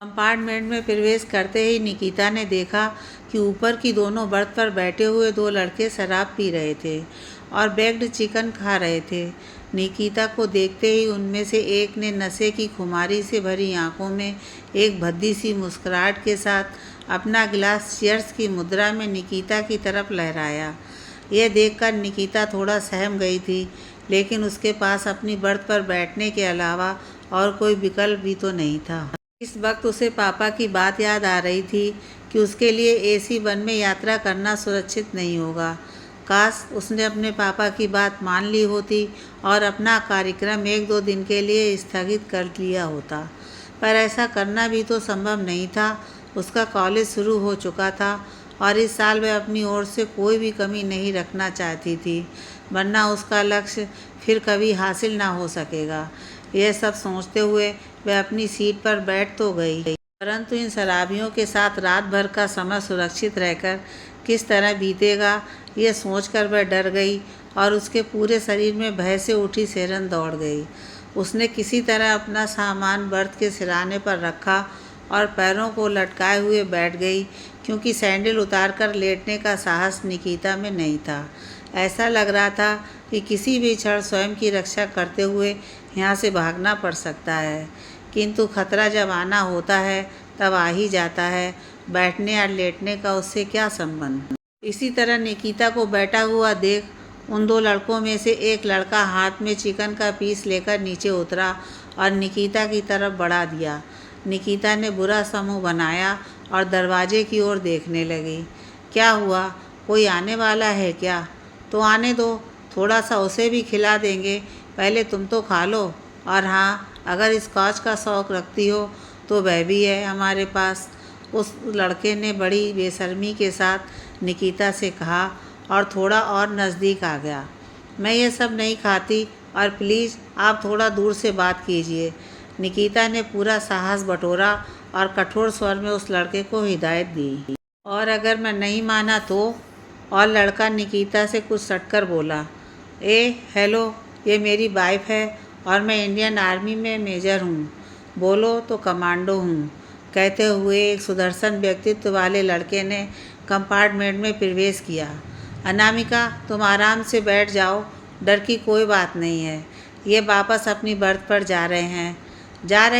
Compartment में प्रवेश करते ही निकिता ने देखा कि ऊपर की दोनों बर्थ पर बैठे हुए दो लड़के शराब पी रहे थे और बेक्ड चिकन खा रहे थे। निकिता को देखते ही उनमें से एक ने नशे की खुमारी से भरी आंखों में एक भद्दी सी मुस्कुराहट के साथ अपना गिलास चीयर्स की मुद्रा में निकिता की तरफ लहराया। यह देखकर निकिता थोड़ा सहम गई थी, लेकिन उसके पास अपनी बर्थ पर बैठने के अलावा और कोई विकल्प भी तो नहीं था। इस वक्त उसे पापा की बात याद आ रही थी कि उसके लिए एसी 1 में यात्रा करना सुरक्षित नहीं होगा। काश उसने अपने पापा की बात मान ली होती और अपना कार्यक्रम 1-2 दिन के लिए स्थगित कर लिया होता, पर ऐसा करना भी तो संभव नहीं था। उसका कॉलेज शुरू हो चुका था और इस साल वह अपनी ओर से कोई भी कमी नहीं रखना चाहती थी, वरना उसका लक्ष्य फिर कभी हासिल ना हो सकेगा। यह सब सोचते हुए वह अपनी सीट पर बैठ तो गई, परंतु इन शराबियों के साथ रात भर का समय सुरक्षित रहकर किस तरह बीतेगा, यह सोचकर वह डर गई और उसके पूरे शरीर में भय से उठी सिरन दौड़ गई। उसने किसी तरह अपना सामान बर्थ के सिराने पर रखा और पैरों को लटकाए हुए बैठ गई, क्योंकि सैंडल उतारकर लेटने का साहस निकिता में नहीं था। ऐसा लग रहा था कि किसी भी क्षण स्वयं की रक्षा करते हुए यहाँ से भागना पड़ सकता है, किंतु खतरा जब आना होता है तब आ ही जाता है। बैठने या लेटने का उससे क्या संबंध। इसी तरह निकिता को बैठा हुआ देख उन दो लड़कों में से एक लड़का हाथ में चिकन का पीस लेकर नीचे उतरा और निकिता की तरफ बढ़ा दिया। निकिता ने बुरा सा मुँह बनाया और दरवाजे की ओर देखने लगी। क्या हुआ, कोई आने वाला है क्या? तो आने दो, थोड़ा सा उसे भी खिला देंगे, पहले तुम तो खा लो। और हाँ, अगर स्कॉच का शौक़ रखती हो तो वह भी है हमारे पास। उस लड़के ने बड़ी बेशर्मी के साथ निकिता से कहा और थोड़ा और नज़दीक आ गया। मैं ये सब नहीं खाती और प्लीज़ आप थोड़ा दूर से बात कीजिए। निकिता ने पूरा साहस बटोरा और कठोर स्वर में उस लड़के को हिदायत दी। और अगर मैं नहीं माना तो? और लड़का निकिता से कुछ सटकर बोला, हेलो, ये मेरी वाइफ है और मैं इंडियन आर्मी में मेजर हूँ, बोलो तो कमांडो हूँ। कहते हुए एक सुदर्शन व्यक्तित्व वाले लड़के ने कंपार्टमेंट में प्रवेश किया। अनामिका, तुम आराम से बैठ जाओ, डर की कोई बात नहीं है। ये वापस अपनी बर्थ पर जा रहे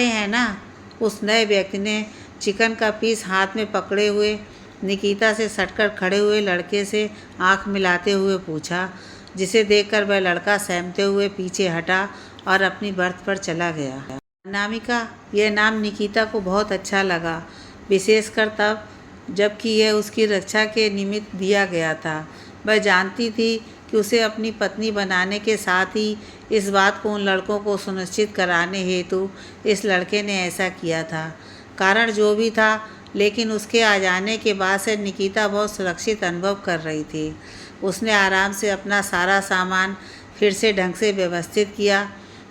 हैं ना? उस नए व्यक्ति ने चिकन का पीस हाथ में पकड़े हुए निकिता से सटकर खड़े हुए लड़के से आंख मिलाते हुए पूछा, जिसे देखकर वह लड़का सहमते हुए पीछे हटा और अपनी बर्थ पर चला गया। अनामिका, यह नाम निकिता को बहुत अच्छा लगा, विशेषकर तब जबकि यह उसकी रक्षा के निमित्त दिया गया था। वह जानती थी कि उसे अपनी पत्नी बनाने के साथ ही इस बात को उन लड़कों को सुनिश्चित कराने हेतु इस लड़के ने ऐसा किया था। कारण जो भी था, लेकिन उसके आ जाने के बाद से निकिता बहुत सुरक्षित अनुभव कर रही थी। उसने आराम से अपना सारा सामान फिर से ढंग से व्यवस्थित किया।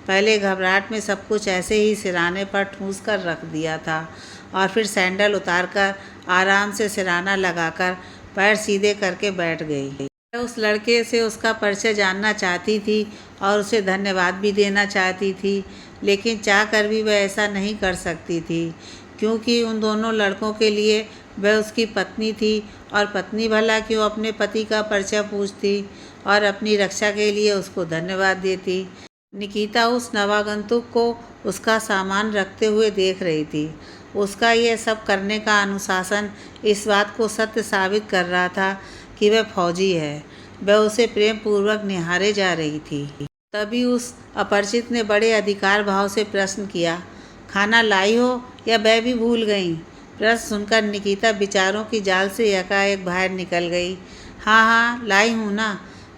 पहले घबराहट में सब कुछ ऐसे ही सिराने पर ठूंस कर रख दिया था और फिर सैंडल उतारकर आराम से सिराना लगाकर पैर सीधे करके बैठ गई। वह उस लड़के से उसका परिचय जानना चाहती थी और उसे धन्यवाद भी देना चाहती थी, लेकिन चाहकर भी वह ऐसा नहीं कर सकती थी, क्योंकि उन दोनों लड़कों के लिए वह उसकी पत्नी थी और पत्नी भला क्यों अपने पति का परिचय पूछती और अपनी रक्षा के लिए उसको धन्यवाद देती। निकिता उस नवागंतुक को उसका सामान रखते हुए देख रही थी। उसका यह सब करने का अनुशासन इस बात को सत्य साबित कर रहा था कि वह फौजी है। वह उसे प्रेम पूर्वक निहारे जा रही थी। तभी उस अपरिचित ने बड़े अधिकार भाव से प्रश्न किया, खाना लाई हो या वह भी भूल गई? प्रश्न सुनकर निकिता विचारों की जाल से एकाएक बाहर निकल गई। हाँ, लाई हूँ ना।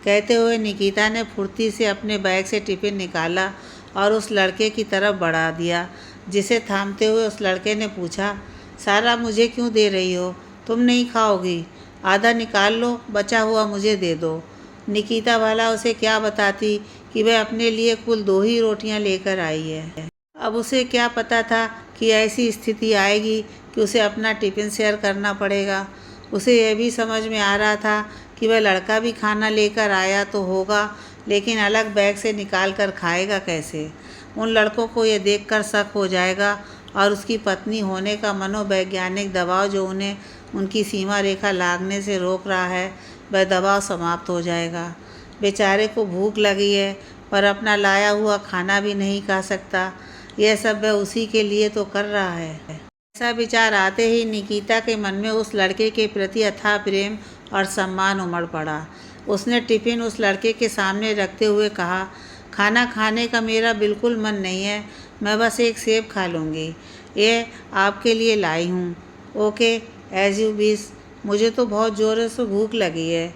कहते हुए निकिता ने फुर्ती से अपने बैग से टिफिन निकाला और उस लड़के की तरफ बढ़ा दिया, जिसे थामते हुए उस लड़के ने पूछा, सारा मुझे क्यों दे रही हो? तुम नहीं खाओगी? आधा निकाल लो, बचा हुआ मुझे दे दो। निकिता भला उसे क्या बताती कि वह अपने लिए कुल 2 ही रोटियां लेकर आई है। अब उसे क्या पता था कि ऐसी स्थिति आएगी कि उसे अपना टिफ़िन शेयर करना पड़ेगा। उसे यह भी समझ में आ रहा था कि वह लड़का भी खाना लेकर आया तो होगा, लेकिन अलग बैग से निकाल कर खाएगा कैसे? उन लड़कों को यह देखकर शक हो जाएगा और उसकी पत्नी होने का मनोवैज्ञानिक दबाव जो उन्हें उनकी सीमा रेखा लागने से रोक रहा है, वह दबाव समाप्त हो जाएगा। बेचारे को भूख लगी है पर अपना लाया हुआ खाना भी नहीं खा सकता। यह सब वह उसी के लिए तो कर रहा है। ऐसा विचार आते ही निकिता के मन में उस लड़के के प्रति अथाह प्रेम और सम्मान उमड़ पड़ा। उसने टिफिन उस लड़के के सामने रखते हुए कहा, खाना खाने का मेरा बिल्कुल मन नहीं है, मैं बस एक सेब खा लूँगी। ये आपके लिए लाई हूँ। Okay, as you wish. मुझे तो बहुत ज़ोरों से भूख लगी है।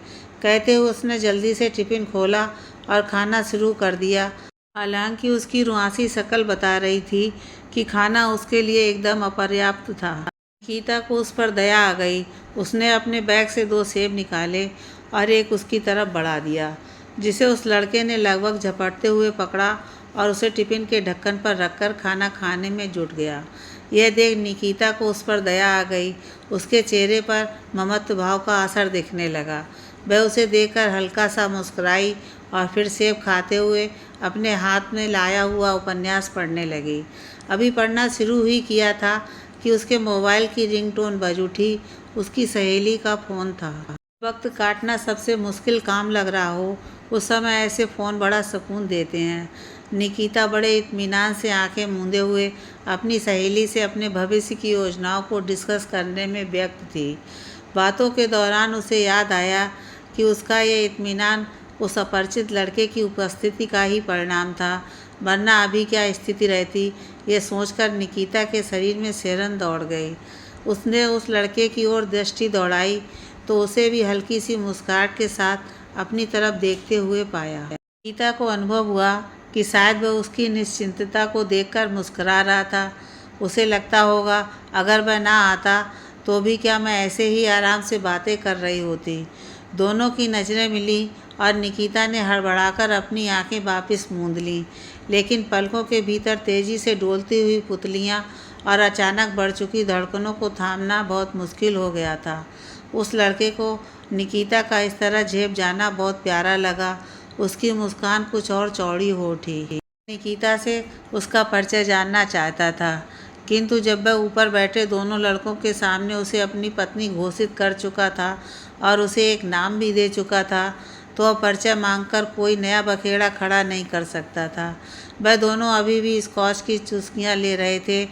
कहते हुए उसने जल्दी से टिफिन खोला और खाना शुरू कर दिया। हालांकि उसकी रुआंसी शक्ल बता रही थी कि खाना उसके लिए एकदम अपर्याप्त था। निकिता को उस पर दया आ गई। उसने अपने बैग से 2 सेब निकाले और एक उसकी तरफ बढ़ा दिया, जिसे उस लड़के ने लगभग झपटते हुए पकड़ा और उसे टिफिन के ढक्कन पर रखकर खाना खाने में जुट गया। यह देख निकिता को उस पर दया आ गई। उसके चेहरे पर ममत्व भाव का असर दिखने लगा। वह उसे देखकर हल्का सा मुस्कुराई और फिर सेब खाते हुए अपने हाथ में लाया हुआ उपन्यास पढ़ने लगी। अभी पढ़ना शुरू ही किया था कि उसके मोबाइल की रिंगटोन बज उठी। उसकी सहेली का फ़ोन था। वक्त काटना सबसे मुश्किल काम लग रहा हो, उस समय ऐसे फ़ोन बड़ा सुकून देते हैं। निकिता बड़े इत्मीनान से आंखें मूंदे हुए अपनी सहेली से अपने भविष्य की योजनाओं को डिस्कस करने में व्यस्त थी। बातों के दौरान उसे याद आया कि उसका यह इत्मीनान उस अपरिचित लड़के की उपस्थिति का ही परिणाम था, वरना अभी क्या स्थिति रहती। ये सोचकर निकिता के शरीर में सिहरन दौड़ गई। उसने उस लड़के की ओर दृष्टि दौड़ाई तो उसे भी हल्की सी मुस्कुराहट के साथ अपनी तरफ देखते हुए पाया। निकिता को अनुभव हुआ कि शायद वह उसकी निश्चिंतता को देखकर मुस्कुरा रहा था। उसे लगता होगा, अगर वह ना आता तो भी क्या मैं ऐसे ही आराम से बातें कर रही होती। दोनों की नज़रें मिली और निकिता ने हड़बड़ाकर अपनी आंखें वापस मूंद लीं, लेकिन पलकों के भीतर तेज़ी से डोलती हुई पुतलियाँ और अचानक बढ़ चुकी धड़कनों को थामना बहुत मुश्किल हो गया था। उस लड़के को निकिता का इस तरह झेप जाना बहुत प्यारा लगा। उसकी मुस्कान कुछ और चौड़ी हो उठी। निकिता से उसका परिचय जानना चाहता था, किंतु जब वह ऊपर बैठे दोनों लड़कों के सामने उसे अपनी पत्नी घोषित कर चुका था और उसे एक नाम भी दे चुका था, तो अब परिचय मांगकर कोई नया बखेड़ा खड़ा नहीं कर सकता था। वह दोनों अभी भी स्कॉच की चुस्कियाँ ले रहे थे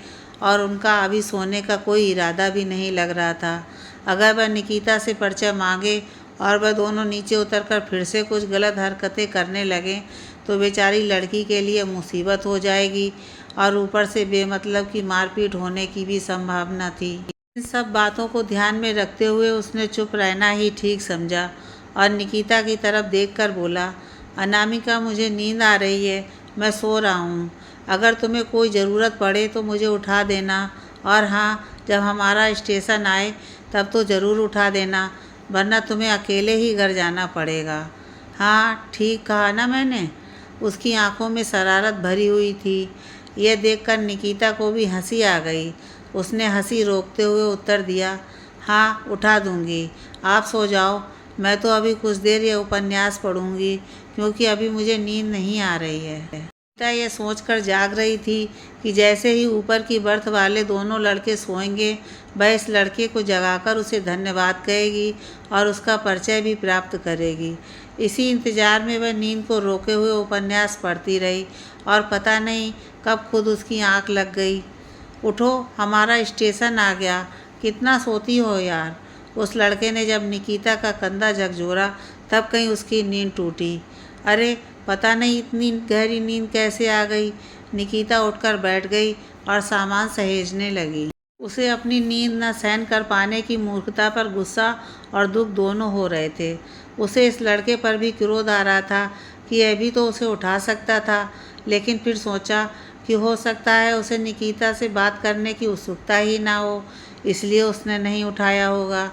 और उनका अभी सोने का कोई इरादा भी नहीं लग रहा था। अगर वह निकिता से परिचय मांगे और वह दोनों नीचे उतरकर फिर से कुछ गलत हरकतें करने लगें तो बेचारी लड़की के लिए मुसीबत हो जाएगी और ऊपर से बेमतलब की मारपीट होने की भी संभावना थी। इन सब बातों को ध्यान में रखते हुए उसने चुप रहना ही ठीक समझा और निकिता की तरफ देखकर बोला, अनामिका, मुझे नींद आ रही है, मैं सो रहा हूँ। अगर तुम्हें कोई ज़रूरत पड़े तो मुझे उठा देना, और हाँ, जब हमारा स्टेशन आए तब तो ज़रूर उठा देना, वरना तुम्हें अकेले ही घर जाना पड़ेगा। हाँ, ठीक कहा ना मैंने? उसकी आंखों में शरारत भरी हुई थी। यह देखकर निकिता को भी हंसी आ गई। उसने हंसी रोकते हुए उत्तर दिया, हाँ, उठा दूँगी, आप सो जाओ, मैं तो अभी कुछ देर ये उपन्यास पढ़ूँगी, क्योंकि अभी मुझे नींद नहीं आ रही है। निकिता यह सोचकर जाग रही थी कि जैसे ही ऊपर की बर्थ वाले दोनों लड़के सोएंगे, वह इस लड़के को जगाकर उसे धन्यवाद कहेगी और उसका परिचय भी प्राप्त करेगी। इसी इंतज़ार में वह नींद को रोके हुए उपन्यास पढ़ती रही और पता नहीं कब खुद उसकी आंख लग गई। उठो, हमारा स्टेशन आ गया, कितना सोती हो यार। उस लड़के ने जब निकिता का कंधा झकझोरा तब कहीं उसकी नींद टूटी। अरे, पता नहीं इतनी गहरी नींद कैसे आ गई। निकिता उठकर बैठ गई और सामान सहेजने लगी। उसे अपनी नींद न सहन कर पाने की मूर्खता पर गुस्सा और दुख दोनों हो रहे थे। उसे इस लड़के पर भी क्रोध आ रहा था कि यह भी तो उसे उठा सकता था, लेकिन फिर सोचा कि हो सकता है उसे निकिता से बात करने की उत्सुकता ही ना हो, इसलिए उसने नहीं उठाया होगा।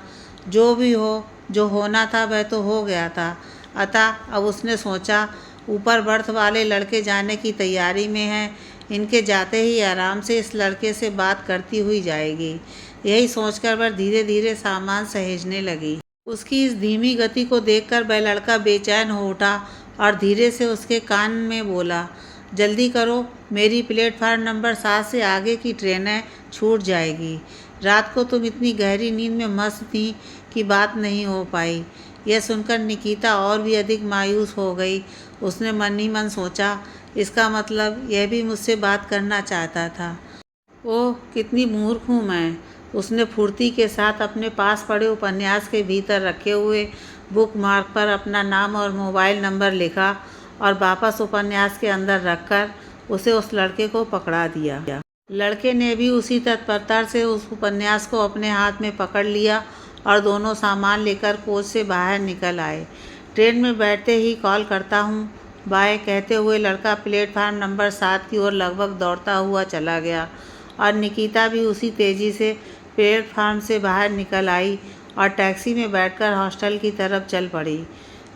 जो भी हो, जो होना था वह तो हो गया था। अतः अब उसने सोचा, ऊपर बर्थ वाले लड़के जाने की तैयारी में हैं, इनके जाते ही आराम से इस लड़के से बात करती हुई जाएगी। यही सोचकर वह धीरे धीरे सामान सहेजने लगी। उसकी इस धीमी गति को देखकर वह लड़का बेचैन हो उठा और धीरे से उसके कान में बोला, जल्दी करो, मेरी प्लेटफार्म नंबर 7 से आगे की ट्रेनें छूट जाएगी। रात को तुम इतनी गहरी नींद में मस्त थी कि बात नहीं हो पाई। यह सुनकर निकिता और भी अधिक मायूस हो गई। उसने मन ही मन सोचा, इसका मतलब यह भी मुझसे बात करना चाहता था। ओह, कितनी मूर्ख हूँ मैं। उसने फुर्ती के साथ अपने पास पड़े उपन्यास के भीतर रखे हुए बुक मार्क पर अपना नाम और मोबाइल नंबर लिखा और वापस उपन्यास के अंदर रखकर उसे उस लड़के को पकड़ा दिया। लड़के ने भी उसी तत्परता से उस उपन्यास को अपने हाथ में पकड़ लिया और दोनों सामान लेकर कोच से बाहर निकल आए। ट्रेन में बैठते ही कॉल करता हूँ, बाय कहते हुए लड़का प्लेटफार्म नंबर 7 की ओर लगभग दौड़ता हुआ चला गया और निकिता भी उसी तेज़ी से प्लेटफार्म से बाहर निकल आई और टैक्सी में बैठकर हॉस्टल की तरफ चल पड़ी।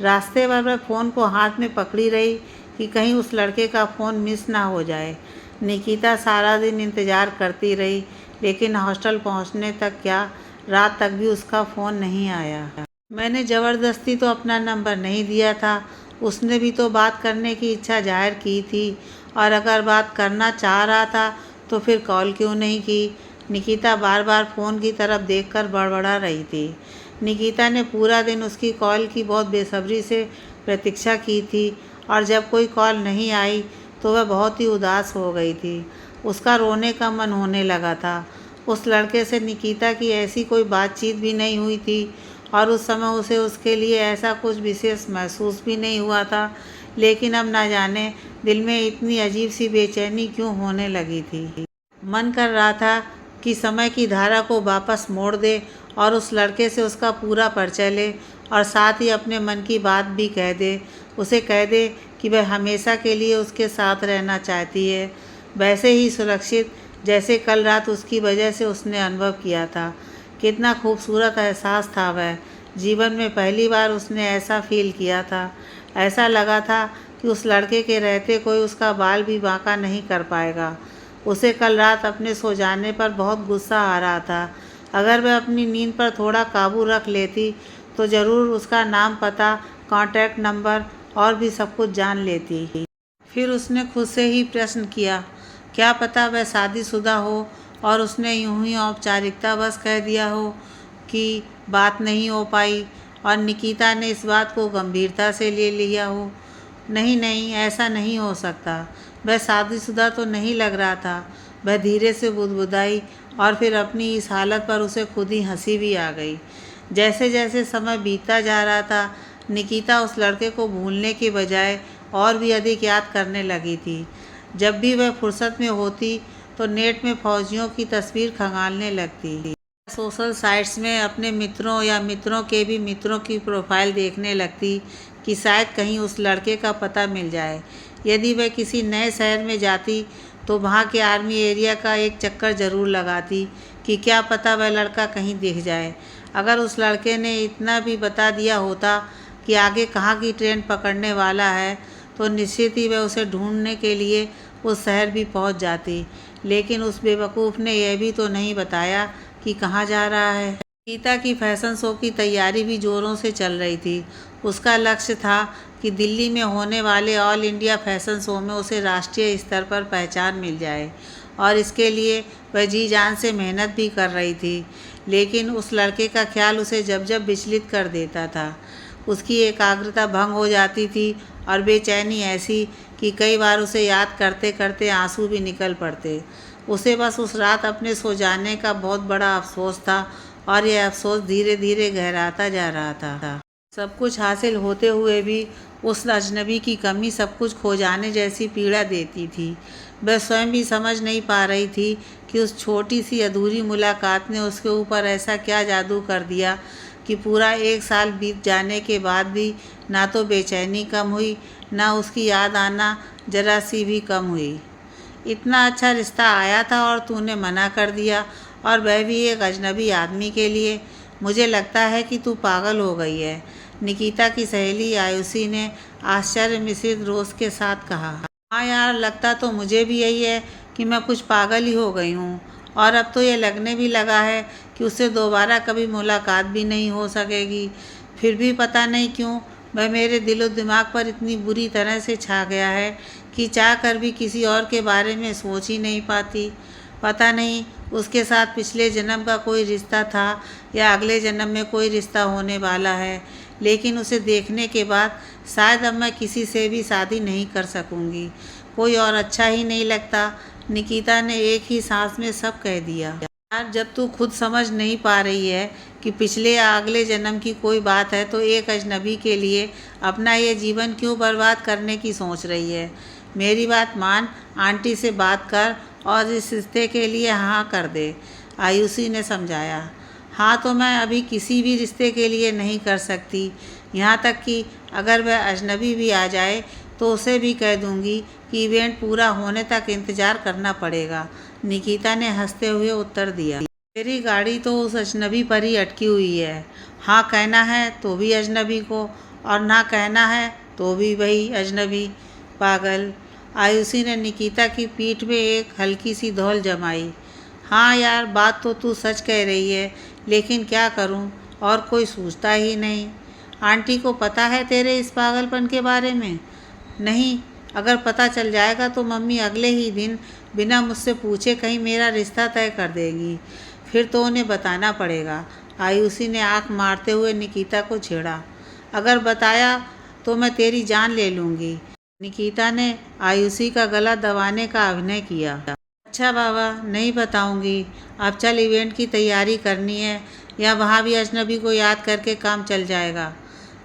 रास्ते भर वह फ़ोन को हाथ में पकड़ी रही कि कहीं उस लड़के का फ़ोन मिस ना हो जाए। निकिता सारा दिन इंतज़ार करती रही, लेकिन हॉस्टल पहुंचने तक क्या, रात तक भी उसका फ़ोन नहीं आया। मैंने ज़बरदस्ती तो अपना नंबर नहीं दिया था, उसने भी तो बात करने की इच्छा जाहिर की थी, और अगर बात करना चाह रहा था तो फिर कॉल क्यों नहीं की। निकिता बार बार फ़ोन की तरफ देखकर बड़बड़ा रही थी। निकिता ने पूरा दिन उसकी कॉल की बहुत बेसब्री से प्रतीक्षा की थी और जब कोई कॉल नहीं आई तो वह बहुत ही उदास हो गई थी। उसका रोने का मन होने लगा था। उस लड़के से निकिता की ऐसी कोई बातचीत भी नहीं हुई थी और उस समय उसे उसके लिए ऐसा कुछ विशेष महसूस भी नहीं हुआ था, लेकिन अब ना जाने दिल में इतनी अजीब सी बेचैनी क्यों होने लगी थी। मन कर रहा था कि समय की धारा को वापस मोड़ दे और उस लड़के से उसका पूरा परिचय ले और साथ ही अपने मन की बात भी कह दे। उसे कह दे कि वह हमेशा के लिए उसके साथ रहना चाहती है, वैसे ही सुरक्षित जैसे कल रात उसकी वजह से उसने अनुभव किया था। कितना खूबसूरत एहसास था वह। जीवन में पहली बार उसने ऐसा फील किया था। ऐसा लगा था कि उस लड़के के रहते कोई उसका बाल भी बांका नहीं कर पाएगा। उसे कल रात अपने सो जाने पर बहुत गुस्सा आ रहा था। अगर वह अपनी नींद पर थोड़ा काबू रख लेती तो ज़रूर उसका नाम, पता, कॉन्टैक्ट नंबर और भी सब कुछ जान लेती। फिर उसने खुद से ही प्रश्न किया, क्या पता वह शादीशुदा हो और उसने यूं ही औपचारिकता बस कह दिया हो कि बात नहीं हो पाई और निकिता ने इस बात को गंभीरता से ले लिया हो। नहीं नहीं, ऐसा नहीं हो सकता। वह शादीशुदा तो नहीं लग रहा था। वह धीरे से बुदबुदाई और फिर अपनी इस हालत पर उसे खुद ही हंसी भी आ गई। जैसे जैसे समय बीतता जा रहा था, निकिता उस लड़के को भूलने के बजाय और भी अधिक याद करने लगी थी। जब भी वह फुर्सत में होती तो नेट में फौजियों की तस्वीर खंगालने लगती। सोशल साइट्स में अपने मित्रों या मित्रों के भी मित्रों की प्रोफाइल देखने लगती कि शायद कहीं उस लड़के का पता मिल जाए। यदि वह किसी नए शहर में जाती तो वहाँ के आर्मी एरिया का एक चक्कर ज़रूर लगाती कि क्या पता वह लड़का कहीं दिख जाए। अगर उस लड़के ने इतना भी बता दिया होता कि आगे कहाँ की ट्रेन पकड़ने वाला है तो निश्चित ही वह उसे ढूंढने के लिए उस शहर भी पहुँच जाती। लेकिन उस बेवकूफ़ ने यह भी तो नहीं बताया कि कहाँ जा रहा है। गीता की फैशन शो की तैयारी भी ज़ोरों से चल रही थी। उसका लक्ष्य था कि दिल्ली में होने वाले ऑल इंडिया फैशन शो में उसे राष्ट्रीय स्तर पर पहचान मिल जाए और इसके लिए वह जी जान से मेहनत भी कर रही थी। लेकिन उस लड़के का ख्याल उसे जब जब विचलित कर देता था। उसकी एकाग्रता भंग हो जाती थी और बेचैनी ऐसी कि कई बार उसे याद करते करते आंसू भी निकल पड़ते। उसे बस उस रात अपने सो जाने का बहुत बड़ा अफसोस था और यह अफसोस धीरे धीरे गहराता जा रहा था। सब कुछ हासिल होते हुए भी उस अजनबी की कमी सब कुछ खो जाने जैसी पीड़ा देती थी। वह स्वयं भी समझ नहीं पा रही थी कि उस छोटी सी अधूरी मुलाकात ने उसके ऊपर ऐसा क्या जादू कर दिया कि पूरा 1 साल बीत जाने के बाद भी ना तो बेचैनी कम हुई, ना उसकी याद आना जरा सी भी कम हुई। इतना अच्छा रिश्ता आया था और तूने मना कर दिया, और वह भी एक अजनबी आदमी के लिए। मुझे लगता है कि तू पागल हो गई है, निकिता की सहेली आयुषी ने आश्चर्य मिश्रित रोष के साथ कहा। हाँ यार, लगता तो मुझे भी यही है कि मैं कुछ पागल ही हो गई हूँ, और अब तो ये लगने भी लगा है कि उससे दोबारा कभी मुलाकात भी नहीं हो सकेगी। फिर भी पता नहीं क्यों वह मेरे दिलो दिमाग पर इतनी बुरी तरह से छा गया है कि चाह कर भी किसी और के बारे में सोच ही नहीं पाती। पता नहीं उसके साथ पिछले जन्म का कोई रिश्ता था या अगले जन्म में कोई रिश्ता होने वाला है, लेकिन उसे देखने के बाद शायद अब मैं किसी से भी शादी नहीं कर सकूंगी। कोई और अच्छा ही नहीं लगता। निकिता ने एक ही सांस में सब कह दिया। यार, जब तू खुद समझ नहीं पा रही है कि पिछले या अगले जन्म की कोई बात है, तो एक अजनबी के लिए अपना ये जीवन क्यों बर्बाद करने की सोच रही है? मेरी बात मान, आंटी से बात कर और इस रिश्ते के लिए हाँ कर दे, आयुषी ने समझाया। हाँ तो मैं अभी किसी भी रिश्ते के लिए नहीं कर सकती। यहाँ तक कि अगर वह अजनबी भी आ जाए तो उसे भी कह दूँगी कि इवेंट पूरा होने तक इंतज़ार करना पड़ेगा, निकिता ने हंसते हुए उत्तर दिया। मेरी गाड़ी तो उस अजनबी पर ही अटकी हुई है। हाँ कहना है तो भी अजनबी को, और ना कहना है तो भी वही अजनबी। पागल, आयुषी ने निकिता की पीठ में एक हल्की सी धौल जमाई। हाँ यार, बात तो तू सच कह रही है, लेकिन क्या करूं, और कोई सूझता ही नहीं। आंटी को पता है तेरे इस पागलपन के बारे में? नहीं, अगर पता चल जाएगा तो मम्मी अगले ही दिन बिना मुझसे पूछे कहीं मेरा रिश्ता तय कर देगी। फिर तो उन्हें बताना पड़ेगा, आयुषी ने आंख मारते हुए निकिता को छेड़ा। अगर बताया तो मैं तेरी जान ले लूँगी, निकिता ने आयुषी का गला दबाने का अभिनय किया। अच्छा बाबा, नहीं बताऊंगी। अब चल, इवेंट की तैयारी करनी है, या वहाँ भी अजनबी को याद करके काम चल जाएगा।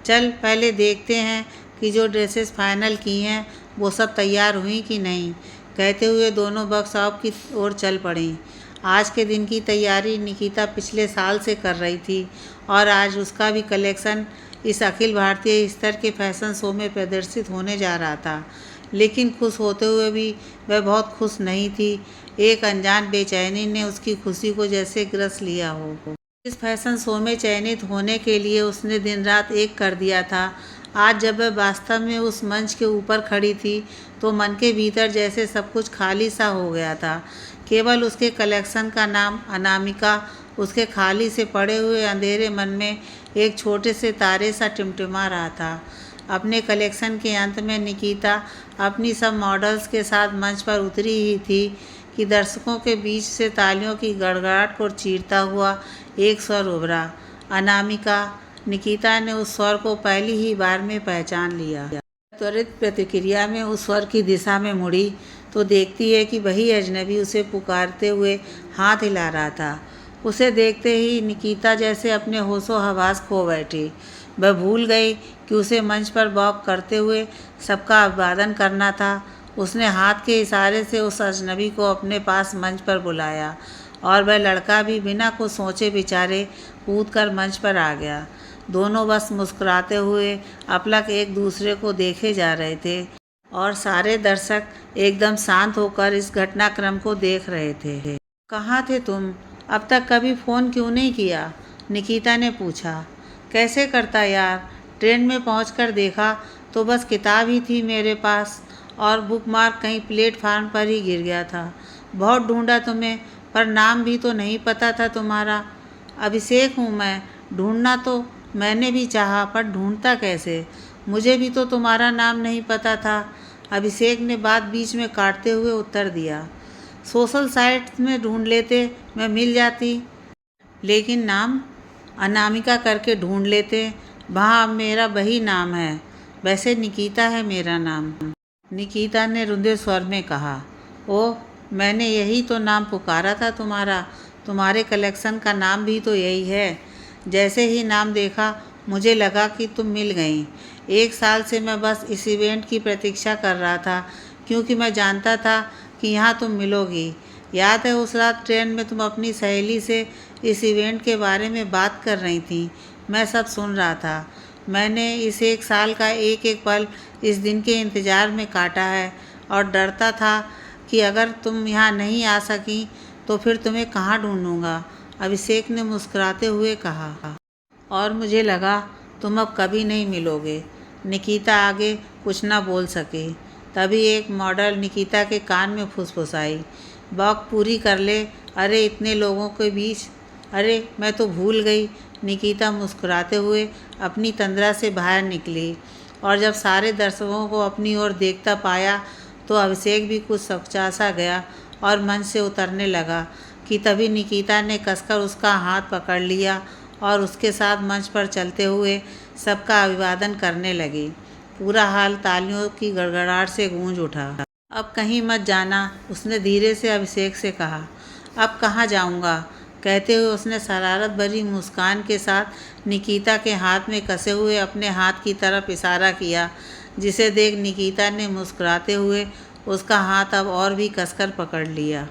चल पहले देखते हैं कि जो ड्रेसेस फाइनल की हैं वो सब तैयार हुई कि नहीं, कहते हुए दोनों वर्कशॉप की ओर चल पड़ीं। आज के दिन की तैयारी निकिता पिछले साल से कर रही थी, और आज उसका भी कलेक्शन इस अखिल भारतीय स्तर के फैशन शो में प्रदर्शित होने जा रहा था। लेकिन खुश होते हुए भी वह बहुत खुश नहीं थी। एक अनजान बेचैनी ने उसकी खुशी को जैसे ग्रस लिया हो। इस फैशन शो में चयनित होने के लिए उसने दिन रात एक कर दिया था। आज जब वह वास्तव में उस मंच के ऊपर खड़ी थी तो मन के भीतर जैसे सब कुछ खाली सा हो गया था। केवल उसके कलेक्शन का नाम अनामिका उसके खाली से पड़े हुए अंधेरे मन में एक छोटे से तारे सा टिमटिमा रहा था। अपने कलेक्शन के अंत में निकिता अपनी सब मॉडल्स के साथ मंच पर उतरी ही थी कि दर्शकों के बीच से तालियों की गड़गड़ाहट को चीरता हुआ एक स्वर उभरा। अनामिका। निकिता ने उस स्वर को पहली ही बार में पहचान लिया। त्वरित प्रतिक्रिया में उस स्वर की दिशा में मुड़ी तो देखती है कि वही अजनबी उसे पुकारते हुए हाथ हिला रहा था। उसे देखते ही निकिता जैसे अपने होशो हवास खो बैठी। वह भूल गई कि उसे मंच पर वॉक करते हुए सबका अभिवादन करना था। उसने हाथ के इशारे से उस अजनबी को अपने पास मंच पर बुलाया, और वह लड़का भी बिना कुछ सोचे विचारे कूदकर मंच पर आ गया। दोनों बस मुस्कुराते हुए अपलक एक दूसरे को देखे जा रहे थे, और सारे दर्शक एकदम शांत होकर इस घटनाक्रम को देख रहे थे। कहाँ थे तुम? अब तक कभी फ़ोन क्यों नहीं किया? निकिता ने पूछा। कैसे करता यार, ट्रेन में पहुंचकर देखा तो बस किताब ही थी मेरे पास, और बुकमार्क कहीं प्लेटफार्म पर ही गिर गया था। बहुत ढूंढा तुम्हें, पर नाम भी तो नहीं पता था तुम्हारा। अभिषेक हूँ मैं। ढूंढना तो मैंने भी चाहा, पर ढूंढता कैसे? मुझे भी तो तुम्हारा नाम नहीं पता था, अभिषेक ने बात बीच में काटते हुए उत्तर दिया। सोशल साइट्स में ढूंढ लेते, मैं मिल जाती, लेकिन नाम अनामिका करके ढूंढ लेते, वहाँ मेरा वही नाम है। वैसे निकिता है मेरा नाम, निकिता ने रुंधे स्वर में कहा। ओह, मैंने यही तो नाम पुकारा था तुम्हारा। तुम्हारे कलेक्शन का नाम भी तो यही है। जैसे ही नाम देखा मुझे लगा कि तुम मिल गई। 1 साल से मैं बस इस इवेंट की प्रतीक्षा कर रहा था, क्योंकि मैं जानता था कि यहाँ तुम मिलोगी। याद है उस रात ट्रेन में तुम अपनी सहेली से इस इवेंट के बारे में बात कर रही थी? मैं सब सुन रहा था। मैंने इस 1 साल का एक एक पल इस दिन के इंतज़ार में काटा है, और डरता था कि अगर तुम यहाँ नहीं आ सकी तो फिर तुम्हें कहाँ ढूंढूंगा, अभिषेक ने मुस्कुराते हुए कहा। और मुझे लगा तुम अब कभी नहीं मिलोगे। निकिता आगे कुछ ना बोल सके। तभी एक मॉडल निकिता के कान में फुसफुसाई। वॉक पूरी कर ले। अरे इतने लोगों के बीच, अरे मैं तो भूल गई। निकिता मुस्कुराते हुए अपनी तंद्रा से बाहर निकली, और जब सारे दर्शकों को अपनी ओर देखता पाया तो अभिषेक भी कुछ सकुचा गया और मंच से उतरने लगा कि तभी निकिता ने कसकर उसका हाथ पकड़ लिया और उसके साथ मंच पर चलते हुए सबका अभिवादन करने लगी। पूरा हाल तालियों की गड़गड़ाहट से गूंज उठा। अब कहीं मत जाना, उसने धीरे से अभिषेक से कहा। अब कहाँ जाऊँगा? कहते हुए उसने शरारत भरी मुस्कान के साथ निकिता के हाथ में कसे हुए अपने हाथ की तरफ इशारा किया, जिसे देख निकिता ने मुस्कुराते हुए उसका हाथ अब और भी कसकर पकड़ लिया।